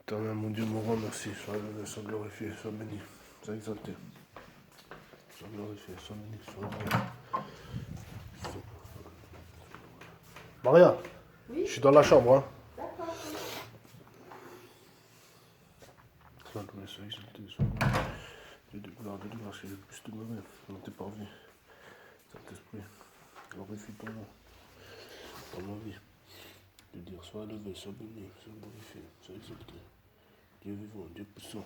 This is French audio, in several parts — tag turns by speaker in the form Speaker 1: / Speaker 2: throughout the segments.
Speaker 1: Éternel, mon Dieu, mon roi, merci. Sois élevé, sois glorifié, sois béni, sois exalté. Sois glorifié, sois béni, sois exalté. Maria,
Speaker 2: Oui,
Speaker 1: je suis dans la chambre, hein.
Speaker 2: d'accord.
Speaker 1: Sois loué, sois exalté, sois glorifié. Dieu de gloire, que je puisse te nommer dans tes parvis. Saint-Esprit, glorifie ton nom dans ma vie. De dire, sois élevé, sois béni, sois glorifié, sois exalté. Dieu vivant, Dieu puissant.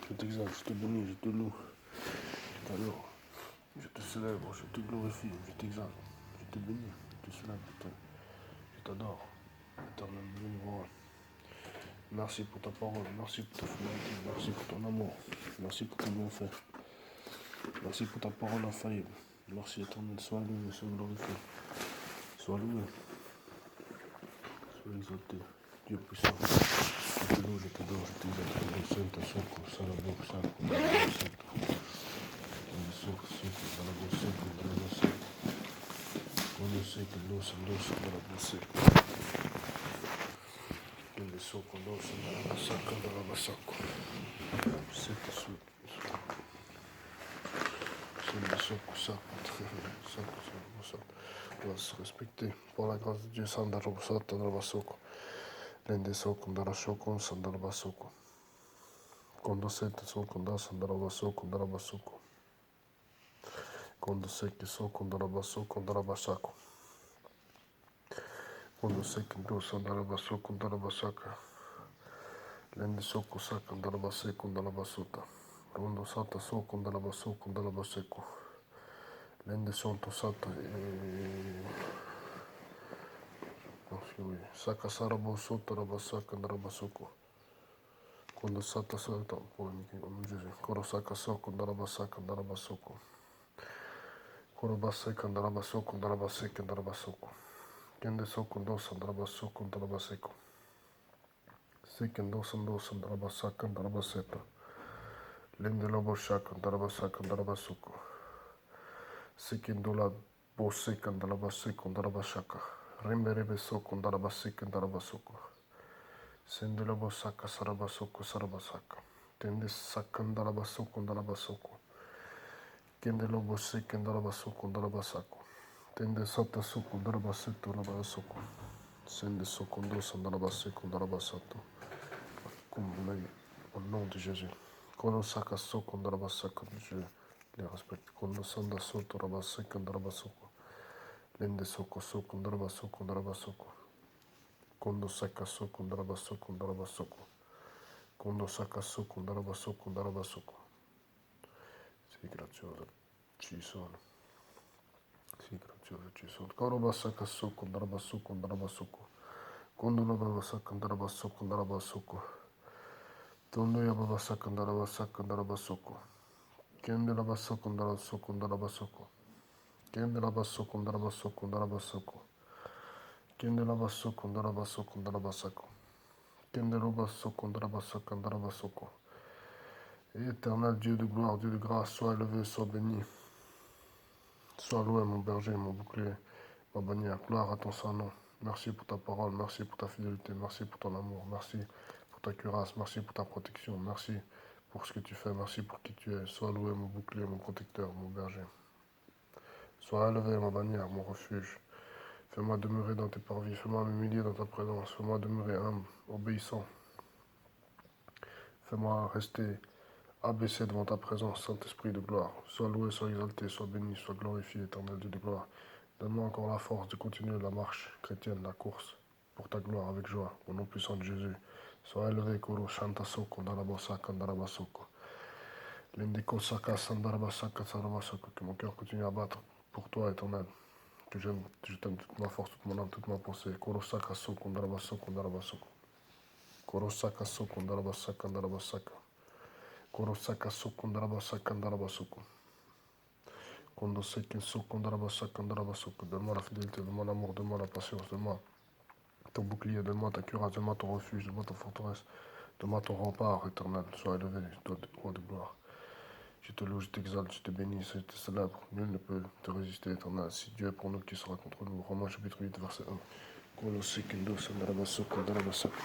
Speaker 1: Je t'exalte, je te bénis, je te loue, je t'adore. Je te célèbre, je te glorifie, je t'exalte, je te bénis, je te célèbre, je t'adore. Éternel, Dieu, roi. Merci pour ta parole, merci pour ta fidélité, merci pour ton amour, merci pour tes bienfaits, merci pour ta parole infaillible. Merci éternel, sois loué, sois glorifié, sois loué, sois exalté, Dieu puissant. Je te loue, je t'adore, je t'exalte, je t'exalte, je on va se respecter. Pour la grâce de Dieu, Sandarabasata, Darabasoko. Lende Soko, Darashoko, Sandarabasoko. Kondo Sete Soko, Sandarabasoko, Darabasoko. Kondo Seke Soko, Darabasoko, Darabasako. Kondo Seke Do, Sandarabasoko, Darabasaka. Lende Soko, Saka, Darabaseko, Darabasota. Kondo Sata Soko, Darabasoko, Darabaseko. Lende Sonto Sata. Saka Sarabo Soto, Darabasaka, Darabasoko. Kondo Sata Sata, Korosaka Soko, Darabasaka, Darabasoko. Korobaseka, Darabasoko, Darabaseka, Darabasoko. Kende Soko, Dosa, Darabasoko, Darabaseko. Seken Dosa, Dosa, Darabasaka, Darabaseta. Lende Lobo Shaka, Darabasaka, Darabasoko. Seken Dola Boseka, Darabaseko, Darabashaka. Remberebe Soko, Darabaseka, Darabasoko. Sende Lobo Saka, Sarabasoko, Sarabasaka. Tende Sakan, Darabasoko, Darabasoko. Kende Lobo Seken, Darabasoko, Darabasako. Tende Sata Soko, Darabaseto, Darabasoko. Sende Soko, Dosa, Darabaseko, Darabasato. Au nom de Jésus. Kono Saka Soko, Darabasaka, je les respecte. Kono Sanda Soto, Darabaseka, Darabasoko. Lende Soko, Soko, Darabasoko, Darabasoko. Kondo Saka Soko, Darabasoko, Darabasoko. Kondo Saka Soko, Darabasoko, Darabasoko. Sì, grazioso, ci sono. Sì, grazioso, ci sono. Koroba Saka Soko, Darabasoko, Darabasoko. Kondo Labasaka, Darabasoko, Darabasoko. Tondo Yabasaka, Darabasaka, Darabasoko. Kende Labasoko, Darabasoko, Darabasoko. Kende Labasoko, Darabasoko, Darabasoko. Kende Labasoko, Darabasoko, Darabasako. Kende Labasoko, Darabasaka, Darabasoko. Éternel Dieu de gloire, Dieu de grâce, sois élevé, sois béni. Sois loué, mon berger, mon bouclier, ma bannière. Gloire à ton saint nom. Merci pour ta parole, merci pour ta fidélité, merci pour ton amour, merci pour ta cuirasse, merci pour ta protection, merci pour ce que tu fais, merci pour qui tu es. Sois loué, mon bouclier, mon protecteur, mon berger. Sois élevé, ma bannière, mon refuge. Fais-moi demeurer dans tes parvis, fais-moi m'humilier dans ta présence, fais-moi demeurer humble, obéissant. Fais-moi rester abaissé devant ta présence, Saint-Esprit de gloire. Sois loué, sois exalté, sois béni, sois glorifié, éternel Dieu de gloire. Donne-moi encore la force de continuer la marche chrétienne, la course, pour ta gloire avec joie, au nom puissant de Jésus. Sois élevé, Koro Shanta Soko, Darabasaka, Darabasoko. L'Indiko Saka, Sandarabasaka, Sarabasoko. Que mon cœur continue à battre pour toi, éternel. Que je t'aime toute ma force, toute mon âme, toute ma pensée. Koro Saka Soko, Darabasoko, Darabasoko. Koro Saka Soko, Darabasaka, Darabasaka. Koro Saka Soko, Darabasaka, Darabasoko. Kondo Seki Soko, Darabasaka, Darabasoko. Donne-moi la fidélité, donne-moi l'amour, donne-moi la patience, donne-moi ton bouclier, donne-moi ta cuirasse, donne-moi ton refuge, donne-moi ta forteresse, donne-moi ton rempart éternel. Sois élevé, toi, roi de gloire. Je te loue, je t'exalte, je te bénis, je te célèbre. Nul ne peut te résister, éternel. Si Dieu est pour nous, qui sera contre nous? Romains chapitre 8, verset 1. Kolo Sekindo, Sandarabasoko, Darabasaka.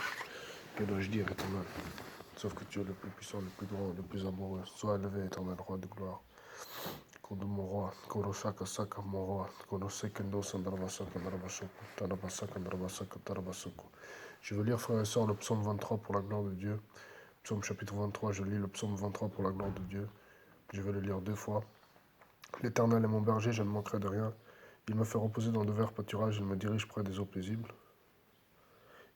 Speaker 1: Que dois-je dire, éternel? Sauf que tu es le plus puissant, le plus grand, le plus amoureux. Sois élevé, éternel, roi de gloire. Kondo mon roi, Kodo Shaka Saka mon roi, Kodo Sekendo Sandarabasaka Darabasoko, Tarabasaka Darabasaka Tarabasoko. Je veux lire, frère et sœurs, le psaume 23 pour la gloire de Dieu. Psaume chapitre 23, je lis le psaume 23 pour la gloire de Dieu. Je vais le lire 2 fois. L'Éternel est mon berger, je ne manquerai de rien. Il me fait reposer dans de verts pâturages, il me dirige près des eaux paisibles.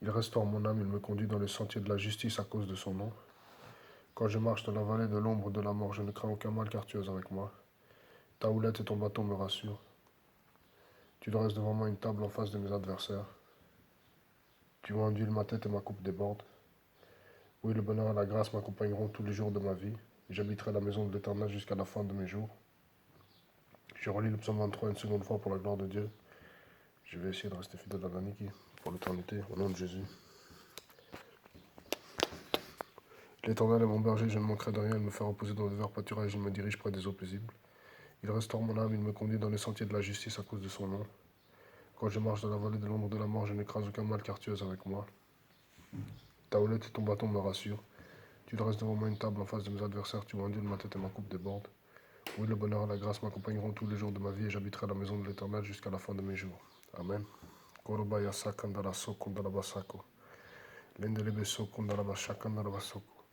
Speaker 1: Il restaure mon âme, il me conduit dans les sentiers de la justice à cause de son nom. Quand je marche dans la vallée de l'ombre de la mort, je ne crains aucun mal car tu es avec moi. Ta houlette et ton bâton me rassurent. Tu dresses devant moi une table en face de mes adversaires. Tu enduis ma tête et ma coupe déborde. Oui, le bonheur et la grâce m'accompagneront tous les jours de ma vie. Et j'habiterai la maison de l'Éternel jusqu'à la fin de mes jours. Je relis le psaume 23 une seconde fois pour la gloire de Dieu. Je vais essayer de rester fidèle à l'Aniki pour l'éternité, au nom de Jésus. L'Éternel est mon berger, je ne manquerai de rien. Il me fait reposer dans de verts pâturages, il me dirige près des eaux paisibles. Il restaure mon âme, il me conduit dans les sentiers de la justice à cause de son nom. Quand je marche dans la vallée de l'ombre de la mort, je n'écrase aucun mal car tu es avec moi. Ta houlette et ton bâton me rassurent. Tu dresses devant moi une table en face de mes adversaires, tu enduis ma tête et ma coupe déborde. Oui, le bonheur et la grâce m'accompagneront tous les jours de ma vie et j'habiterai à la maison de l'Éternel jusqu'à la fin de mes jours. Amen. Korobaya sakandara sokondara basako. Lendelebe sokondara bashakandara basoko.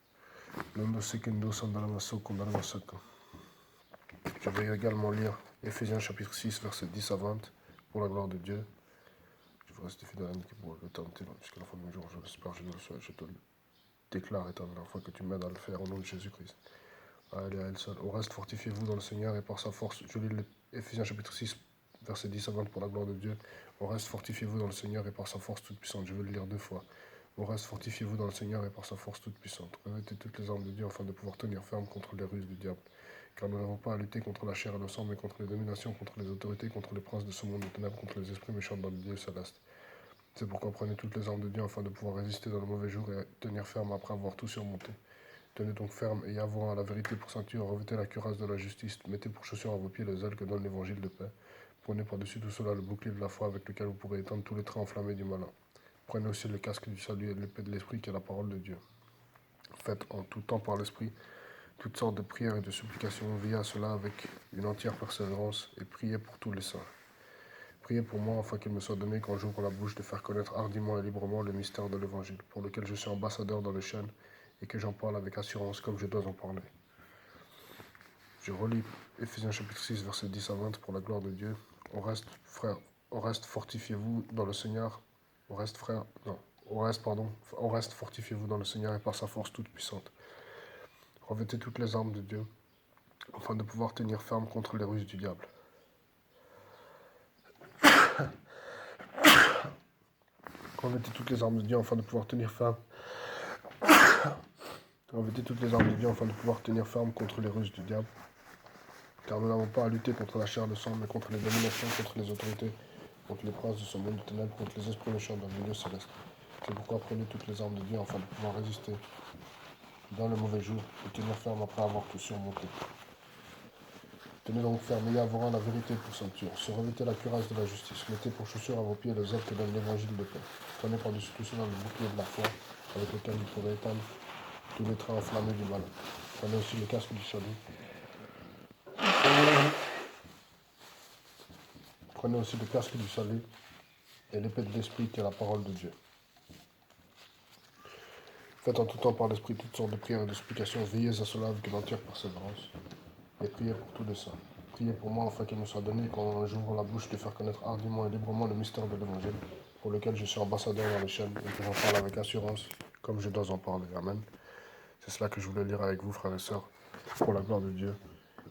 Speaker 1: Londo sekendo sandara basokondara basako. Je vais également lire Éphésiens chapitre 6, versets 10 à 20, pour la gloire de Dieu. Je veux rester fidèle à l'Aniki pour l'éternité jusqu'à la fin de mes jours. Je l'espère, je le souhaite, je te le déclare, éternel, afin que tu m'aides à le faire au nom de Jésus-Christ. Allez, à elle seule. Au reste, fortifiez-vous dans le Seigneur et par sa force. Je lis Éphésiens chapitre 6, versets 10 à 20 pour la gloire de Dieu. Au reste, fortifiez-vous dans le Seigneur et par sa force toute puissante. Je vais le lire 2 fois. Au reste, fortifiez-vous dans le Seigneur et par sa force toute puissante. Revêtez toutes les armes de Dieu afin de pouvoir tenir ferme contre les ruses du diable. Car nous n'avons pas à lutter contre la chair et le sang, mais contre les dominations, contre les autorités, contre les princes de ce monde de ténèbres, contre les esprits méchants dans le lieu céleste. C'est pourquoi prenez toutes les armes de Dieu afin de pouvoir résister dans le mauvais jour et tenir ferme après avoir tout surmonté. Tenez donc ferme et avoir à la vérité pour ceinture, revêtez la cuirasse de la justice, mettez pour chaussures à vos pieds le zèle que donne l'évangile de paix. Prenez par-dessus tout cela le bouclier de la foi avec lequel vous pourrez éteindre tous les traits enflammés du malin. Prenez aussi le casque du salut et l'épée de l'esprit qui est la parole de Dieu. Faites en tout temps par l'esprit toutes sortes de prières et de supplications, veillez à cela avec une entière persévérance et priez pour tous les saints. Priez pour moi afin qu'il me soit donné quand j'ouvre la bouche de faire connaître hardiment et librement le mystère de l'évangile, pour lequel je suis ambassadeur dans les chaînes et que j'en parle avec assurance comme je dois en parler. Je relis Éphésiens chapitre 6, versets 10 à 20 pour la gloire de Dieu. Au reste, frère, au reste, fortifiez-vous dans le Seigneur. Au reste, fortifiez-vous dans le Seigneur et par sa force toute puissante. Revêtez toutes les armes de Dieu, afin de pouvoir tenir ferme contre les ruses du diable. Revêtez toutes les armes de Dieu, afin de pouvoir tenir ferme. Revêtez toutes les armes de Dieu, afin de pouvoir tenir ferme contre les ruses du diable. Car nous n'avons pas à lutter contre la chair et le sang, mais contre les dominations, contre les autorités, contre les princes de ce monde de ténèbres, contre les esprits méchants dans le milieu céleste. C'est pourquoi prenez toutes les armes de Dieu afin de pouvoir résister dans le mauvais jour et tenir ferme après avoir tout surmonté. Tenez donc ferme, ayez avant la vérité pour ceinture. Se revêtez la cuirasse de la justice. Mettez pour chaussure à vos pieds le zèle que donne l'évangile de paix. Prenez par-dessus tout cela le bouclier de la foi, avec lequel vous pourrez éteindre tous les traits enflammés du mal. Prenez aussi le casque du salut. Prenez aussi le casque du salut et l'épée de l'esprit qui est la parole de Dieu. Faites en tout temps par l'esprit toutes sortes de prières et de supplications. Veillez à cela avec une entière persévérance. Et priez pour tous les saints. Priez pour moi afin qu'il me soit donné, quand j'ouvre la bouche, de faire connaître hardiment et librement le mystère de l'évangile, pour lequel je suis ambassadeur dans les chaînes et que j'en parle avec assurance, comme je dois en parler. Amen. C'est cela que je voulais lire avec vous, frères et sœurs, pour la gloire de Dieu.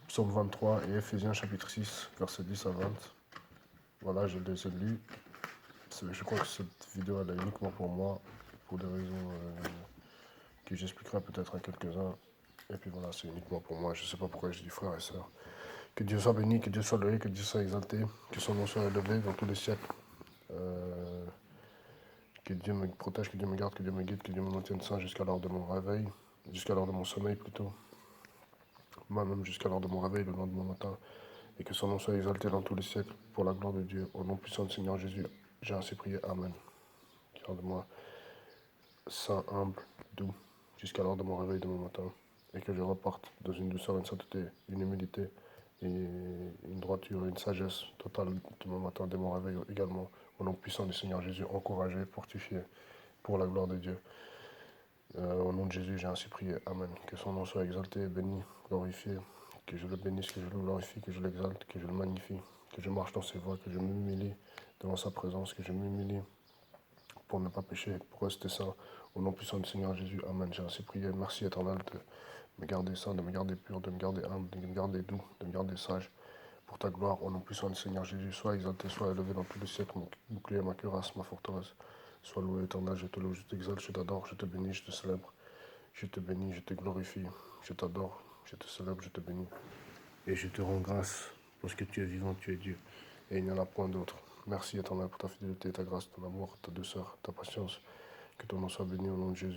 Speaker 1: Psaume 23 et Éphésiens chapitre 6, versets 10 à 20. Voilà, je les ai lus. Je crois que cette vidéo elle est uniquement pour moi, pour des raisons que j'expliquerai peut-être à quelques-uns. Et puis voilà, c'est uniquement pour moi. Je ne sais pas pourquoi je dis frères et sœurs. Que Dieu soit béni, que Dieu soit loué, que Dieu soit exalté, que son nom soit élevé dans tous les siècles. Que Dieu me protège, que Dieu me garde, que Dieu me guide, que Dieu me maintienne saint jusqu'à l'heure de mon réveil, jusqu'à l'heure de mon sommeil plutôt. Moi-même jusqu'à l'heure de mon réveil, le lendemain matin. Et que son nom soit exalté dans tous les siècles, pour la gloire de Dieu. Au nom puissant du Seigneur Jésus, j'ai ainsi prié. Amen. Garde-moi. saint, humble, doux, jusqu'à l'heure de mon réveil demain matin, et que je reparte dans une douceur, une sainteté, une humilité, et une droiture, une sagesse totale demain matin, dès mon réveil également, au nom puissant du Seigneur Jésus, encouragé, fortifié, pour la gloire de Dieu. Au nom de Jésus, j'ai ainsi prié. Amen. Que son nom soit exalté, béni, glorifié, que je le bénisse, que je le glorifie, que je l'exalte, que je le magnifie, que je marche dans ses voies, que je m'humilie devant sa présence, que je m'humilie pour ne pas pécher, pour rester saint. Au nom puissant du Seigneur Jésus, Amen. J'ai ainsi prié. Merci éternel de me garder saint, de me garder pur, de me garder humble, de me garder doux, de me garder sage. Pour ta gloire, au nom puissant du Seigneur Jésus, sois exalté, sois élevé dans tous les siècles, mon bouclier, ma cuirasse, ma forteresse. Sois loué éternel, je te loue, je t'exalte, je t'adore, je te bénis, je te célèbre. Je te bénis, je te glorifie, je t'adore, je te célèbre, je te bénis. Et je te rends grâce parce que tu es vivant, tu es Dieu. Et il n'y en a point d'autre. Merci éternel pour ta fidélité, ta grâce, ton amour, ta douceur, ta patience. Que ton nom soit béni au nom de Jésus.